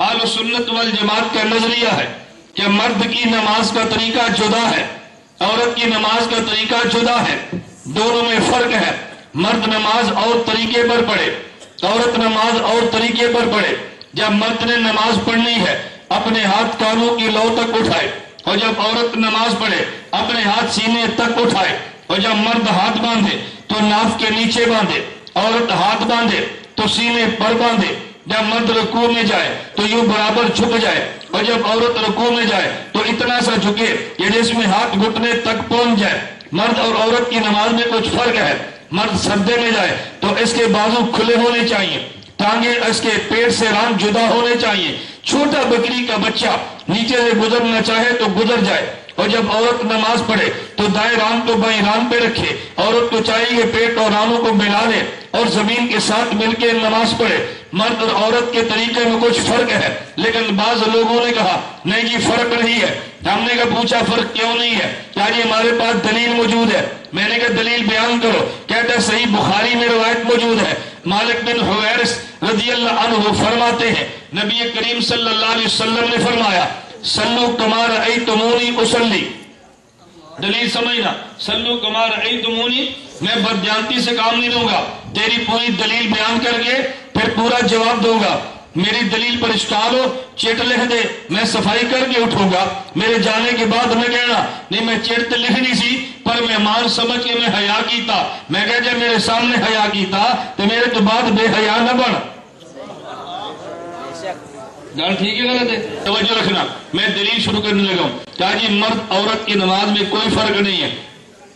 اہل سنت والجماعت کا نظریہ ہے کہ مرد کی نماز کا طریقہ جدا ہے، عورت کی نماز کا طریقہ جدا ہے، دونوں میں فرق ہے۔ مرد نماز اور طریقے پر پڑھے، عورت نماز اور طریقے پر پڑھے۔ جب مرد نے نماز پڑھنی ہے اپنے ہاتھ کانوں کی لو تک اٹھائے، اور جب عورت نماز پڑھے اپنے ہاتھ سینے تک اٹھائے، اور جب مرد ہاتھ باندھے تو ناف کے نیچے باندھے، عورت ہاتھ باندھے تو سینے پر باندھے۔ جب مرد رکوع میں جائے تو یوں برابر جھک جائے، اور جب عورت رکوع میں جائے تو اتنا سا جھکے کہ جس میں ہاتھ گھٹنے تک پہنچ جائے۔ مرد اور عورت کی نماز میں کچھ فرق ہے۔ مرد سجدے میں جائے تو اس کے بازو کھلے ہونے چاہیے، ٹانگیں اس کے پیٹ سے ران جدا ہونے چاہیے، چھوٹا بکری کا بچہ نیچے سے گزرنا چاہے تو گزر جائے۔ اور جب عورت نماز پڑھے تو دائیں ران کو بائیں ران پہ رکھے، عورت کو چاہیے کہ پیٹ اور رانوں کو ملا لے اور زمین کے ساتھ مل کے نماز پڑھے۔ مرد اور عورت کے طریقے میں کچھ فرق ہے، لیکن بعض لوگوں نے کہا نہیں جی فرق نہیں ہے۔ ہم نے کہا پوچھا فرق کیوں نہیں ہے؟ کیا جی ہمارے پاس دلیل موجود ہے؟ میں نے کہا دلیل بیان کرو۔ کہتا ہے صحیح بخاری میں روایت موجود ہے، مالک بن حویرث رضی اللہ عنہ فرماتے ہیں نبی کریم صلی اللہ علیہ وسلم نے فرمایا صلو کما رأیتمونی اصلی۔ دلیل سمجھنا، صلو کما رأیتمونی، میں بدجانتی سے کام نہیں لوں گا، تیری پوری دلیل بیان کر کے پھر پورا جواب دوں گا۔ میری دلیل پر اشکال ہو چٹ لکھ دے، میں صفائی کر کے اٹھوں گا۔ میرے جانے کے بعد میں کہنا نہیں میں چٹ لکھنی سی پر مہمان سمجھ کے میں حیا کیتا، میں کہا جب میرے سامنے حیا کیتا تو میرے تو بعد بے حیا نہ بن۔ گال ٹھیک ہے غلط ہے؟ توجہ رکھنا، میں دلیل شروع کرنے لگا ہوں۔ کہا جی مرد عورت کی نماز میں کوئی فرق نہیں ہے۔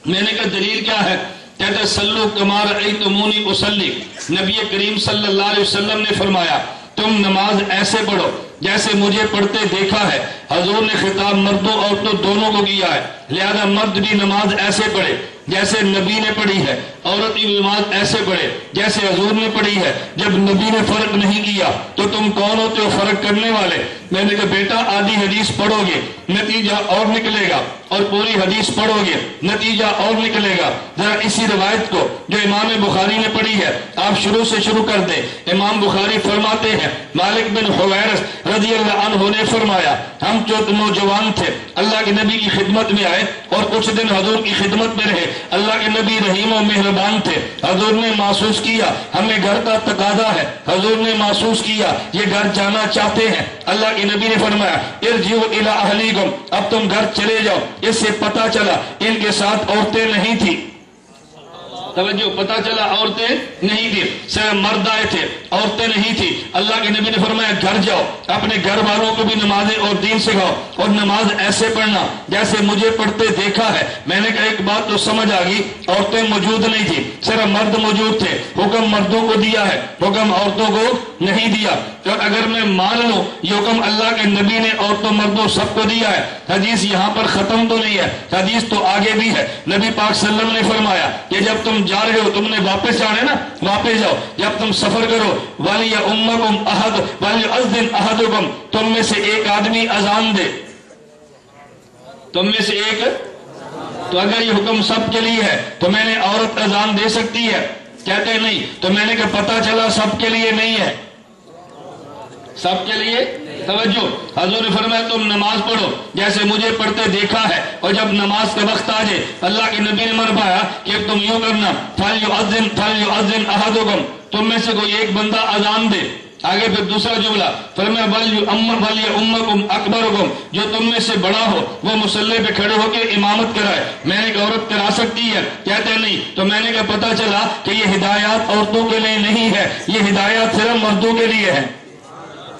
میں نے کہا دلیل کیا ہے؟ کہتے ہیں صلو کما رأیتمونی اصلی، نبی کریم صلی اللہ علیہ وسلم نے فرمایا تم نماز ایسے پڑھو جیسے مجھے پڑھتے دیکھا ہے۔ حضور نے خطاب مردوں عورتوں دونوں کو کیا ہے، لہذا مرد بھی نماز ایسے پڑھے جیسے نبی نے پڑھی ہے، عورت کی نماز ایسے پڑھے جیسے حضور نے پڑھی ہے۔ جب نبی نے فرق نہیں کیا تو تم کون ہوتے ہو فرق کرنے والے؟ میں نے کہا بیٹا آدھی حدیث پڑھو گے نتیجہ اور نکلے گا، اور پوری حدیث پڑھو گے نتیجہ اور نکلے گا۔ ذرا اسی روایت کو جو امام بخاری نے پڑھی ہے آپ شروع سے شروع کر دیں۔ امام بخاری فرماتے ہیں مالک بن حویرث رضی اللہ عنہ نے فرمایا ہم جو نوجوان تھے اللہ کے نبی کی خدمت میں آئے اور کچھ دن حضور کی خدمت میں رہے۔ اللہ کے نبی رحیم و مہربان تھے، حضور نے محسوس کیا ہمیں گھر کا تقاضا ہے، حضور نے محسوس کیا یہ گھر جانا چاہتے ہیں۔ اللہ کے نبی نے فرمایا ارجعوا الی اہلیکم، اب تم گھر چلے جاؤ۔ اس سے پتہ چلا ان کے ساتھ عورتیں نہیں تھی، توجہ، پتہ چلا عورتیں نہیں تھی، صرف مرد آئے تھے، عورتیں نہیں تھی۔ اللہ کے نبی نے فرمایا گھر جاؤ، اپنے گھر والوں کو بھی نمازیں اور دین سکھاؤ، اور نماز ایسے پڑھنا جیسے مجھے پڑھتے دیکھا ہے۔ میں نے کہا ایک بات تو سمجھ آ گئی، عورتیں موجود نہیں تھی، صرف مرد موجود تھے، حکم مردوں کو دیا ہے، حکم عورتوں کو نہیں دیا۔ اور اگر میں مان لوں یہ حکم اللہ کے نبی نے عورتوں مردوں سب کو دیا ہے، حدیث یہاں پر ختم تو نہیں ہے، حدیث تو آگے بھی ہے۔ نبی پاک صلی اللہ علیہ وسلم نے فرمایا کہ جب تم جا رہے ہو تم نے واپس جانا ہے نا، واپس جاؤ۔ جب تم سفر کرو وَلْيَؤُمَّكُمْ أَحَدٌ وَلْيُؤَذِّنْ أَحَدُكُمْ، تم میں سے ایک آدمی اذان دے، تم میں سے ایک۔ تو اگر یہ حکم سب کے لیے ہے تو میں نے عورت اذان دے سکتی ہے؟ کہتے ہیں نہیں۔ تو میں نے کہا پتہ چلا سب کے لیے نہیں ہے، سب کے لیے توجہ۔ حضور نے فرمایا تم نماز پڑھو جیسے مجھے پڑھتے دیکھا ہے، اور جب نماز کا وقت آ جائے اللہ کے نبی نے فرمایا کہ تم یوں کرنا فَلْيُؤَذِّنْ أَحَدُكُمْ، تم میں سے کوئی ایک بندہ اذان دے۔ آگے پھر دوسرا جملہ فرمایا وَلْيُؤَمَّكُمْ أَكْبَرُكُمْ، جو تم میں سے بڑا ہو وہ مصلی پہ کھڑے ہو کے امامت کرائے۔ میں نے کہا عورت کرا سکتی ہے؟ کہتے ہیں نہیں۔ تو میں نے کہا پتہ چلا کہ یہ ہدایات عورتوں کے لیے نہیں ہے، یہ ہدایات صرف مردوں کے لیے ہے۔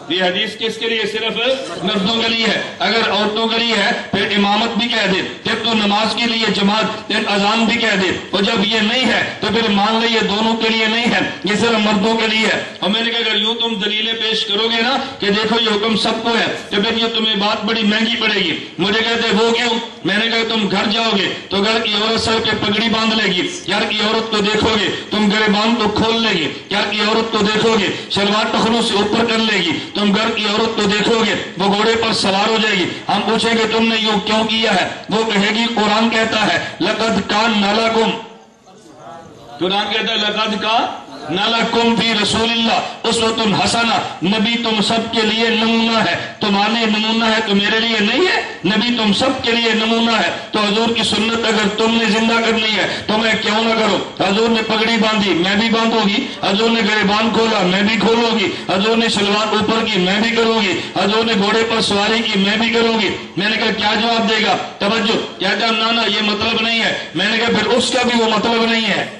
یہ حدیث کس کے لیے؟ صرف مردوں کے لیے ہے۔ اگر عورتوں کے لیے ہے پھر امامت بھی کہہ دے، جب تو نماز کے لیے جماعت اذان بھی کہہ دے، اور جب یہ نہیں ہے تو پھر مان لے یہ دونوں کے لیے نہیں ہے، یہ صرف مردوں کے لیے ہے۔ اور میں نے کہا اگر یوں تم دلیلیں پیش کرو گے نا کہ دیکھو یہ حکم سب کو ہے تو پھر یہ تمہیں بات بڑی مہنگی پڑے گی۔ مجھے کہتے وہ کیوں؟ میں نے کہا تم گھر جاؤ گے تو گھر کی عورت سر پہ پگڑی باندھ لے گی، گھر کی عورت کو دیکھو گے تم گریبان کو کھول لے گی، گھر کی عورت کو دیکھو گے شلوار ٹخنوں سے اوپر کر لے گی، تم گھر کی عورت کو دیکھو گے وہ گھوڑے پر سوار ہو جائے گی۔ ہم پوچھیں گے تم نے یوں کیوں کیا ہے؟ وہ کہے گی قرآن کہتا ہے لَقَدْ كَانَ لَكُمْ، قرآن کہتا ہے لَقَدْ كَانَ नलकुम फी रसूलिल्लाह उस्वतुन हसना, नबी तुम सब के लिए नमूना है। तुम्हारे नमूना है तो मेरे लिए नहीं है? नबी तुम सब के लिए नमूना है। तो हजूर की सुन्नत अगर तुमने जिंदा करनी है तो मैं क्यों ना करो? हजूर ने पगड़ी बांधी, मैं भी बांधूंगी। हजूर ने गिरबान खोला, मैं भी खोलूंगी। हजूर ने सलवार ऊपर की, मैं भी करूंगी। हजूर ने घोड़े पर सवारी की, मैं भी करूंगी। मैंने कहा क्या जवाब देगा? तवज्जो, कहता ना ये मतलब नहीं है। मैंने कहा फिर उसका भी वो मतलब नहीं है।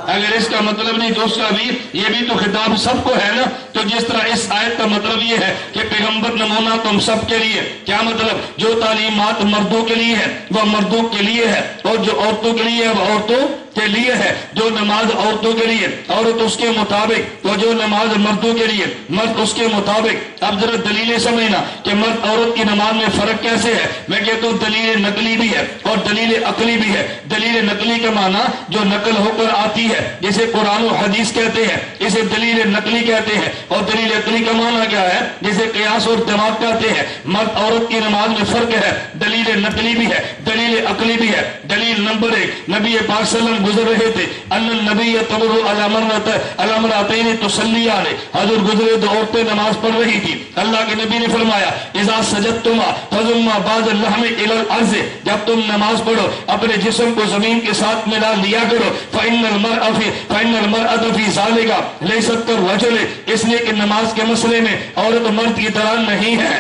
अगर इसका मतलब नहीं तो उसका भी, ये भी तो खिताब सबको है ना। तो जिस तरह इस आयत का मतलब ये है कि पैगंबर नमूना तुम सब के लिए, क्या मतलब? जो तालीमात मर्दों के लिए है वह मर्दों के लिए है, और जो औरतों के लिए है वह औरतों के लिए है। जो नमाज औरतों के लिए, औरत उसके मुताबिक, तो जो नमाज मर्दों के लिए, मर्द उसके मुताबिक। अब जरा दलीलें समझना कि मर्द औरत की नमाज में फर्क कैसे है। मैं कहता हूँ दलील नकली भी है और दलील अकली भी है। दलील नकली का माना जो नकल होकर आती है, जिसे कुरान और हदीस कहते हैं, इसे दलील नकली कहते हैं। और दलील अकली का माना क्या है? जिसे कियास और दिमाग कहते हैं। मर्द औरत की नमाज में फर्क है, दलील नकली भी है, दलील अकली भी है। दलील नंबर 1, नबी पाक सल्लल्लाहु गुजर रहे थे, अन्नन नबी तमरु अला मरअतैन तुसल्लियान, हजूर गुजरे तो औरतें नमाज पढ़ रही थी। अल्लाह के नबी ने फरमाया इज़ा सजदतुमा फजुम्मा बाद लहम इलल अर्ज़, जब तुम नमाज पढ़ो अपने जिस्म को जमीन के साथ मिला लिया करो। फ़इन्नल मरअत फी ज़ालिका लैसत कर-रजुल, इसलिए कि नमाज के मसले में औरत मर्द की तरह नहीं है,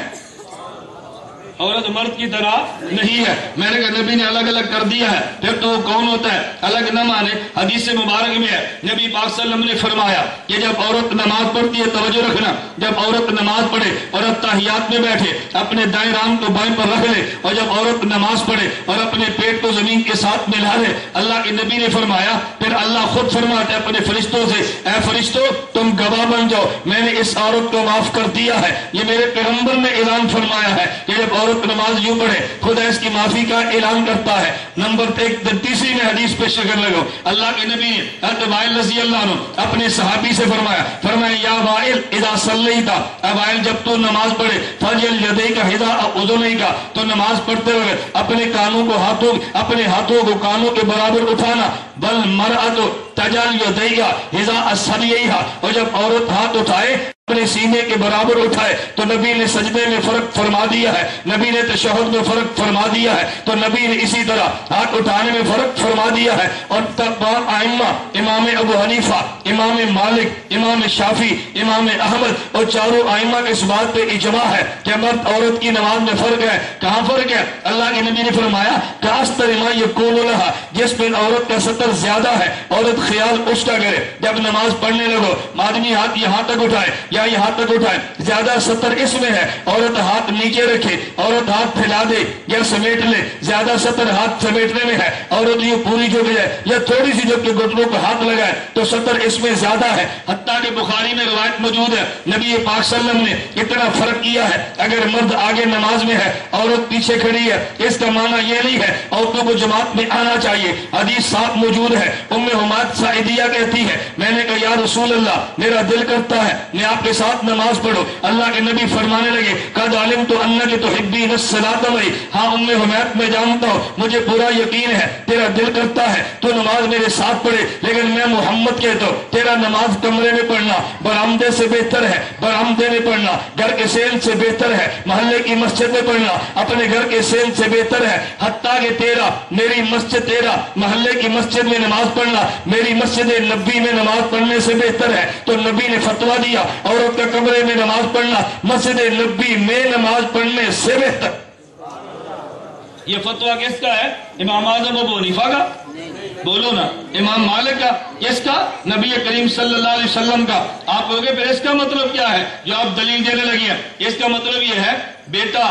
औरत मर्द की तरह नहीं है। मैंने कहा नबी ने अलग अलग कर दिया है, फिर तो वो कौन होता है? अलग न माने। हदीस मुबारक में है, नबी पाक सल्लल्लाहु अलैहि वसल्लम ने फरमाया कि जब औरत नमाज पढ़ती है, तवज्जो रखना, जब औरत नमाज पढ़े और तहियात में बैठे, अपने दाएं रान को बाएं पर रख ले, और जब औरत नमाज पढ़े और अपने पेट को जमीन के साथ मिला ले, अल्लाह के नबी ने फरमाया, फिर अल्लाह खुद फरमाते अपने फरिश्तों से, ऐ फरिश्तों तुम गवाह बन जाओ, मैंने इस औरत को माफ कर दिया है। ये मेरे पैगंबर ने ऐलान फरमाया है कि जब औरत नमाज यूं पढ़े, खुदा इसकी माफी का ऐलान करता है। नंबर 33 में हदीस पेश कर लगो, अल्लाह के नबी ने हज़रत वाइल रज़ी अल्लाह अन्हु अपने सहाबी से फरमाया या वाइल इज़ा सल्लैता, वाइल जब तू नमाज पढ़े, फजल यदैका हिज़ा उज़ुनैका, तो नमाज पढ़ते वक्त अपने कानों को अपने हाथों को कानों के बराबर उठाना। बल मरअतु तजल यदैहा हिज़ा असरियहा, और जब औरत हाथ उठाए अपने सीने के बराबर उठाए तो नबी ने सजदे में फर्क फरमा दिया है, नबी ने तशहुद में फर्क फरमा दिया है, तो नबी ने इसी तरह हाथ उठाने में फर्क फरमा दिया है। और तमाम आइम्मा, इमाम अबू हनीफा, इमाम मालिक, इमाम शाफी, इमाम अहमद और चारों आइम्मा के इस बात पे इजमा है कि मर्द औरत की नमाज में फर्क है। कहाँ फर्क है? अल्लाह के नबी ने फरमाया कास्तरिमा यकूनु लहा, जिस पे औरत का सतर ज्यादा है, औरत ख्याल उसका करे। जब नमाज पढ़ने लगो, आदमी हाथ यहाँ तक उठाए या यहाँ तक उठाए, ज्यादा सतर इसमें है। औरत हाथ नीचे रखे, औरत हाथ फैला दे या समेट ले, ज्यादा सतर हाथ समेटने में है। औरत ये पूरी झुक जाए या थोड़ी सी झुक के घुटनों को हाथ लगाए तो सतर इसमें ज्यादा है। हत्ता के बुखारी में रिवायत मौजूद है, नबी पाक सल्लल्लाहु अलैहि वसल्लम ने इतना फर्क किया है, अगर मर्द आगे नमाज में है, औरत पीछे खड़ी है, इसका माना यह नहीं है औरतों को जमात में आना चाहिए। हदीस साफ मौजूद है, उम्मे हुमाद साइदिया कहती है, मैंने कहा या रसूल अल्लाह, मेरा दिल करता है मैं आपके साथ नमाज पढ़ो। अल्लाह के नबी फरमाने लगे कद अलिम तो अन्ना के तो हिब्बी नस्सलात वही, हाँ उम्मे हुमैद मैं जानता हूँ, मुझे पूरा यकीन है तेरा दिल करता है तो नमाज मेरे साथ पढ़े, लेकिन मैं मोहम्मद कहता हूँ तेरा नमाज कमरे में पढ़ना बरामदे से बेहतर है, बरामदे में पढ़ना घर के सेन से बेहतर है, मोहल्ले की मस्जिद में पढ़ना अपने घर के सेन से बेहतर है। हत्ता के तेरा मेरी मस्जिद, तेरा मोहल्ले की मस्जिद में नमाज पढ़ना मेरी मस्जिद नबी में नमाज पढ़ने से बेहतर है। तो नबी ने फतवा दिया औरत का कमरे में नमाज पढ़ना मस्जिद नबी में नमाज पढ़ने से बेहतर। ये फतवा किसका है? इमाम आज़म अबू हनीफा का? बोलो ना। इमाम मालिक का? किसका? नबी करीम सल्लल्लाहु अलैहि वसल्लम का। आप कहोगे फिर इसका मतलब क्या है जो आप दलील देने लगे हैं? इसका मतलब ये है बेटा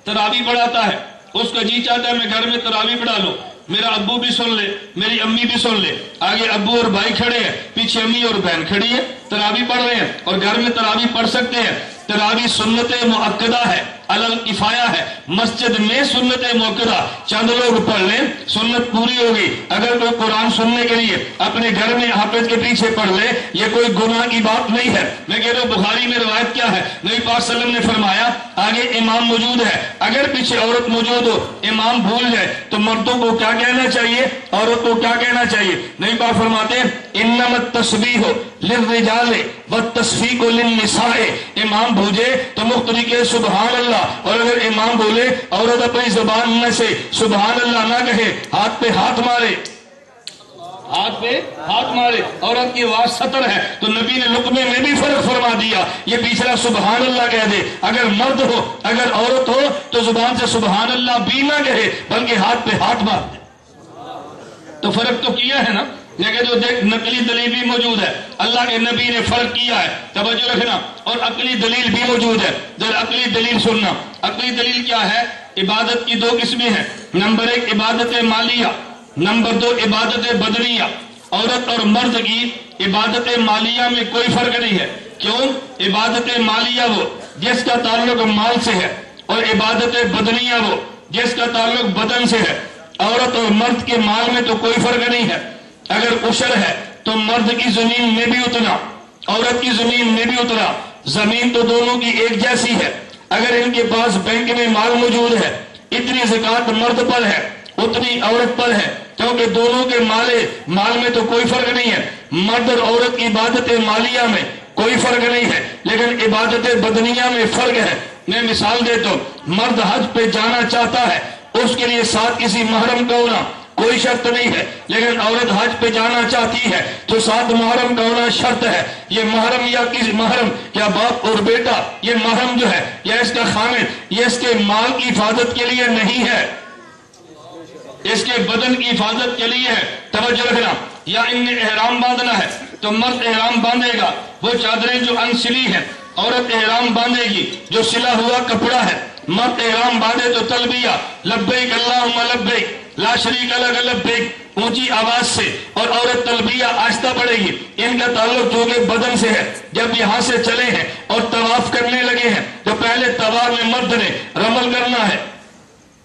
तरावी पढ़ाता है, उसका जी चाहता है मैं घर में तरावी पढ़ा लूं, मेरा अब्बू भी सुन ले, मेरी अम्मी भी सुन ले, आगे अब्बू और भाई खड़े हैं, पीछे अम्मी और बहन खड़ी है, तरावी पढ़ रहे हैं और घर में तरावी पढ़ सकते हैं। तरावी सुन्नत मुअक्कदा है, अलल किफाया है। मस्जिद में सुन्नत मुअक्कदा चंद लोग पढ़ लें, सुन्नत पूरी होगी। अगर कोई कुरान सुनने के लिए अपने घर में हाफिज के पीछे पढ़ ले, ये कोई गुनाह की बात नहीं है। मैं कह रहा हूँ बुखारी में रिवायत क्या है, नबी पाक सल्लल्लाहु अलैहि वसल्लम ने फरमाया, आगे इमाम मौजूद है, अगर पीछे औरत मौजूद हो, इमाम भूल जाए तो मर्दों को क्या कहना चाहिए, औरत को क्या कहना चाहिए? नबी पाक फरमाते हैं इन्नमत तस्बीह लिर्रिजाले व तस्फीकु लिन्निसाए। इमाम भूले तो मुख्तरी के सुबहान अल्लाह, और अगर इमाम बोले औरत अपनी जुबान में से सुबहान अल्लाह ना कहे, हाथ पे हाथ मारे, हाथ पे हाथ मारे, औरत की आवाज सतर है तो नबी ने लुकमे में भी फर्क फरमा दिया, ये पिछला सुबहान अल्लाह कह दे। अगर मर्द हो, अगर औरत हो तो जुबान से सुबहान अल्लाह भी ना कहे बल्कि हाथ पे हाथ मार दे। तो फर्क तो किया है ना, लेकिन जो देख नकली दलील भी मौजूद है, अल्लाह के नबी ने फर्क किया है, तवज्जो रखना। और अकली दलील भी मौजूद है, जरा अकली दलील सुनना। अकली दलील क्या है? इबादत की दो किस्में हैं, नंबर एक इबादत मालिया, नंबर दो इबादत बदनिया। औरत और मर्द की इबादत मालिया में कोई फर्क नहीं है। क्यों? इबादत मालिया वो जिसका ताल्लुक माल से है, और इबादत बदनिया वो जिसका ताल्लुक बदन से है। औरत और मर्द के माल में तो कोई फर्क नहीं है। अगर उशर है तो मर्द की जमीन में भी उतना, औरत की जमीन में भी उतना, जमीन तो दोनों की एक जैसी है। अगर इनके पास बैंक में माल मौजूद है, इतनी ज़कात मर्द पर है उतनी औरत पर है, क्योंकि दोनों के माल में तो कोई फर्क नहीं है। मर्द और औरत की इबादत मालिया में कोई फर्क नहीं है, लेकिन इबादत बदनिया में फर्क है। मैं मिसाल देता हूँ, मर्द हज पे जाना चाहता है, उसके लिए साथ किसी महरम का होना कोई शर्त नहीं है, लेकिन औरत हज पे जाना चाहती है तो साथ महरम का होना शर्त है। ये महरम या किसी महरम या बाप और बेटा, ये महरम जो है या इसका खामिद, ये इसके माल की हिफाजत के लिए नहीं है, इसके बदन की हिफाजत के लिए है। तवज्जो रखना। या इनने एहराम बांधना है तो मर्द एहराम बांधेगा, वो चादरें जो अनसिली है, औरत एहराम बांधेगी जो सिला हुआ कपड़ा है। मर्द एहराम बांधे तो तलबिया लब्बैक अल्लाहुम्मा लब्बैक ला शरीका लक लब्बैक ऊंची आवाज से, और औरत तलबिया आहिस्ता पड़ेगी। इनका ताल्लुक जो कि बदन से है। जब यहाँ से चले हैं और तवाफ करने लगे हैं तो पहले तवाफ में मर्द ने रमल करना है,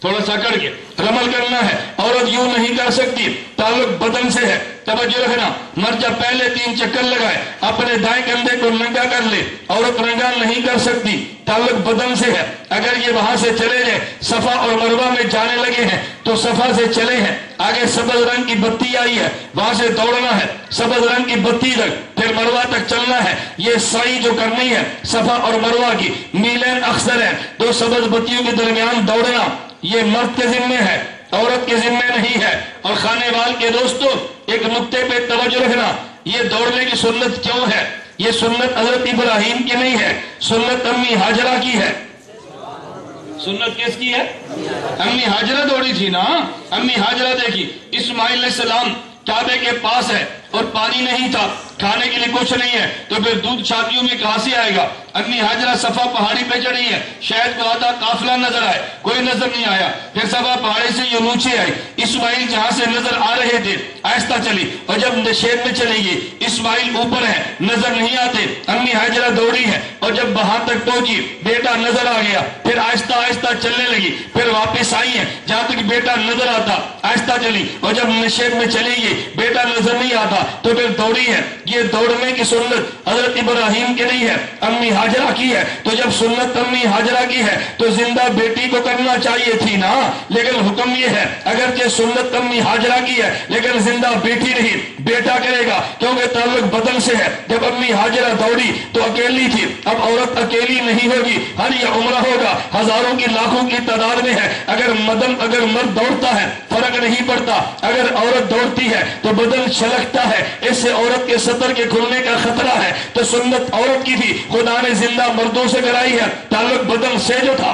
थोड़ा सा करके रमल करना है। औरत यूं नहीं कर सकती, ताल्लुक बदन से है। तवज्जो रखना। मर्द जब पहले 3 चक्कर लगाए अपने दाएं कंधे को नंगा कर ले, औरत नंगा नहीं कर सकती, ताल्लुक बदन से है। अगर ये वहां से चले जाए, सफा और मरवा में जाने लगे हैं तो सफा से चले हैं, आगे सबज रंग की बत्ती आई है, वहां से दौड़ना है सबज रंग की बत्ती तक, फिर मरवा तक चलना है। ये साई जो करनी है सफा और मरवा की, मीलैन अक्सर है, 2 सबज बत्तियों के दरमियान दौड़ना, ये मर्द के जिम्मे है, औरत के जिम्मे नहीं है। और खानेवाल के दोस्तों, एक नुक्ते पे तवज्जो रखना, ये दौड़ने की सुन्नत क्यों है? ये सुन्नत हजरत इब्राहिम की नहीं है, सुन्नत अम्मी हाजरा की है। सुन्नत किसकी है? अम्मी हाजरा दौड़ी थी ना। अम्मी हाजरा देखी, इस्माइल अलैहिस्सलाम काबे के पास है और पानी नहीं था, खाने के लिए कुछ नहीं है, तो फिर दूध छातियों में कहां से आएगा? अम्मी हाजरा सफा पहाड़ी पे चढ़ी है, शायद को आधा काफिला नजर आए, कोई नजर नहीं आया। फिर सफा पहाड़ी से ये नीचे आई, इस्माइल जहां से नजर आ रहे थे आहिस्ता चली, और जब नशेब में चलेगी इस्माइल ऊपर है, नजर नहीं आते। अम्मी हाजरा दौड़ी है और जब वहां तक पहुंची बेटा नजर आ गया, फिर आहिस्ता आहिस्ता चलने लगी, फिर वापस आई है जहां तक बेटा नजर आता, आहिस्ता चली, और जब नशेब में चलेगी बेटा नजर नहीं आता तो फिर दौड़ी है। ये दौड़ने की सुन्नत हजरत इब्राहिम की नहीं है, अम्मी हाजरा की है। तो जब सुन्नत अम्मी हाजरा की है तो जिंदा बेटी को करना चाहिए थी ना, लेकिन हुक्म ये है अगर ये सुन्नत अम्मी हाजरा की है लेकिन जिंदा बेटी नहीं, बेटा करेगा, क्योंकि ताल्लुक बदन से है। जब अम्मी हाजरा दौड़ी तो अकेली थी, अब औरत अकेली नहीं होगी, हर या उम्रा होगा, हजारों की लाखों की तादाद में है। अगर मर्द दौड़ता है फर्क नहीं पड़ता, अगर औरत दौड़ती है तो बदन छलकता है, इससे औरत के सतर के खुलने का खतरा है। तो सुन्नत औरत की थी, खुदा ने जिंदा मर्दों से कराई है। ताल्लुक बदन से जो था,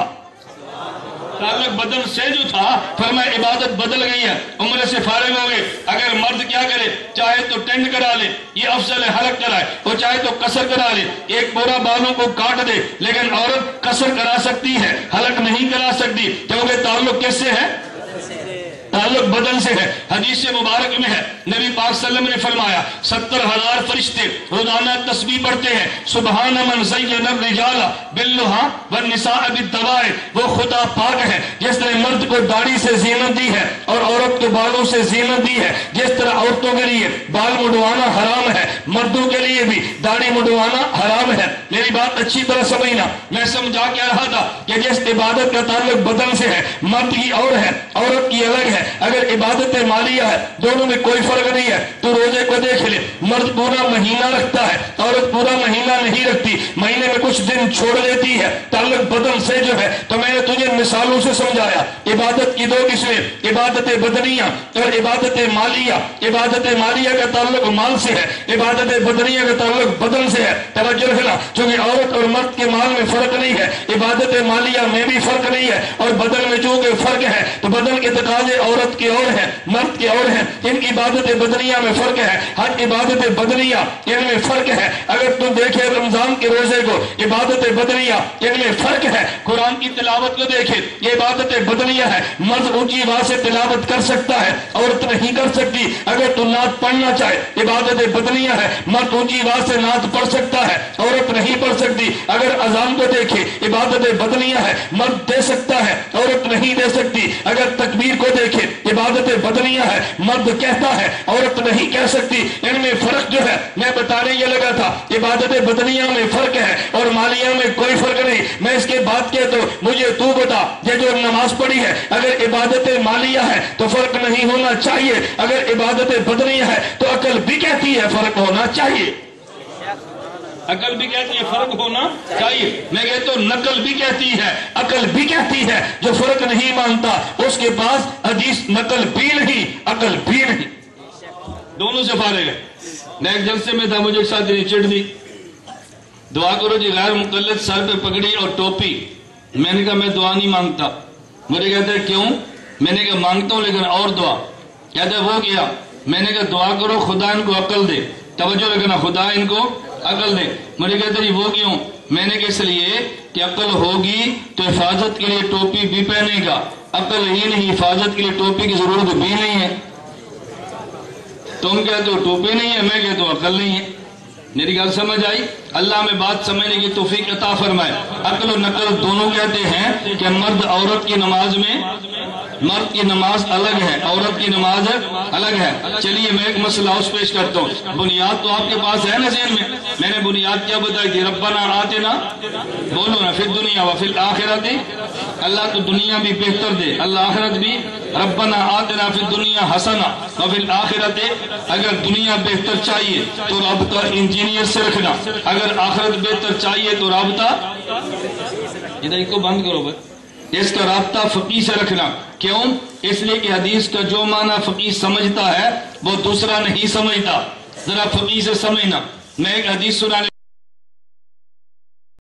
ताल्लुक बदन से जो था, फरमाया इबादत बदल गई है, उम्र से फारिग हो गए। अगर मर्द क्या करे, चाहे तो टेंड करा ले, ये अफजल है हलक कराए, और चाहे तो कसर करा ले, एक बोरा बालों को काट दे, लेकिन औरत कसर करा सकती है, हलक नहीं करा सकती, क्योंकि ताल्लुक किससे है? ताल्लुक बदन से है। हदीस मुबारक में है, नबी पाक सल्लल्लाहु अलैहि वसल्लम ने फरमाया 70,000 फरिश्ते रोजाना तस्बीह पढ़ते हैं, सुबहान मन ज़य्यना रिजाला बिल्लुहा वन्निसाअ बिद्दवाए। वो खुदा पाक है जिसने मर्द को दाढ़ी से ज़ीनत दी है और औरत को बालों से ज़ीनत दी है। जिस तरह औरतों के लिए बाल मुड़वाना हराम है, मर्दों के लिए भी दाढ़ी मुड़वाना हराम है। मेरी बात अच्छी तरह समझना, मैं समझा क्या रहा था कि जिस इबादत का ताल्लुक बदन से है, मर्द की और है, औरत की अलग है। अगर इबादत मालिया है, दोनों में कोई फर्क नहीं है। तू रोजे को देख ले, मर्द पूरा महीना रखता है, औरत पूरा महीना नहीं रखती, महीने में कुछ दिन छोड़ देती है। ताल्लुक बदन से जो है, तो मैंने तुझे मिसालों से समझाया। इबादत की दो किस्में, इबादत बदनिया और इबादत मालिया। इबादत मालिया का ताल्लुक माल से है, इबादत बदनिया का ताल्लुक बदन से है। तवज्जो रखना, क्योंकि औरत और मर्द के माल में फर्क नहीं है, इबादत मालिया में भी फर्क नहीं है, और बदन में चूंकि फर्क है तो बदन के तकाजे औरत के और है, मर्द के और है। इन इबादत बदनिया में फर्क है, हर इबादत बदनिया इनमें फर्क है। अगर तुम देखे रमजान के रोजे को, इबादत बदनिया इनमें फर्क है। कुरान की तिलावत को देखे, ये इबादत बदनिया है। मर्द ऊंची आवाज से तिलावत कर सकता है, औरत नहीं कर सकती। अगर तू नात पढ़ना चाहे, इबादत बदनिया है। मर्द ऊंची आवाज से नात पढ़ सकता है, औरत नहीं पढ़ सकती। अगर अजान को देखे, इबादत बदनिया है। मर्द दे सकता है, औरत नहीं दे सकती। अगर तकबीर को देखे, इबादत बदनिया है। मर्द कहता है, औरत नहीं कह सकती। इनमें फर्क जो है मैं बताने ये लगा था, इबादत बदनिया में फर्क है और मालिया में कोई फर्क नहीं। मैं इसके बाद के तो मुझे तू बता, ये जो नमाज पढ़ी है, अगर इबादत मालिया है तो फर्क नहीं होना चाहिए, अगर इबादत बदनिया है तो अकल भी कहती है फर्क होना चाहिए। अकल भी कहती है फर्क होना चाहिए। मैं कहता हूं नकल भी कहती है, अकल भी कहती है। जो फर्क नहीं मानता उसके पास हदीस नकल भी नहीं, अकल भी नहीं, दोनों से फारिग है। मैं एक जलसे में था, मुझे एक साथ चिढ़ दी, दुआ करो जी, गैर मुकल्लद सर पे पगड़ी और टोपी। मैंने कहा मैं दुआ नहीं मांगता। मुझे कहते हैं क्यों? मैंने कहा मांगता हूं लेकिन और दुआ। कहते वो किया। मैंने कहा दुआ करो खुदा इनको अकल दे। तवज्जो रखना, खुदा इनको अकल दे। मुझे कहते जी वो क्यों? मैंने कहा इसलिए कि अकल होगी तो हिफाजत के लिए टोपी भी पहनेगा, अकल ही नहीं हिफाजत के लिए टोपी की जरूरत भी नहीं है। तुम कहते हो टोपी नहीं है, मैं कहता हूं अकल नहीं है। मेरी गल समझ आई? अल्लाह में बात समझने की तौफीक अता फरमाए। अकल और नकल दोनों कहते हैं कि मर्द औरत की नमाज में, मर्द की नमाज अलग है, औरत की नमाज अलग है। चलिए मैं एक मसला उस पेश करता हूँ। बुनियाद तो आपके पास है ना ज़हन में? मैंने बुनियाद क्या बताई थी? रब्बना आतिना, बोलो ना, फिर दुनिया व फिल आखिरत। अल्लाह तो दुनिया भी बेहतर दे, अल्लाह आखिरत भी। रब्बना आतिना फिर दुनिया हसना व फिल आखिरत। अगर दुनिया बेहतर चाहिए तो राबता इंजीनियर से रखना, अगर आखिरत बेहतर चाहिए तो राबता, इधर इसको बंद करो बस, इसका राब्ता फकीह से रखना। क्यों? इसलिए कि हदीस का जो माना फकीह समझता है वो दूसरा नहीं समझता। जरा फकीह से समझना। मैं एक हदीस सुनाने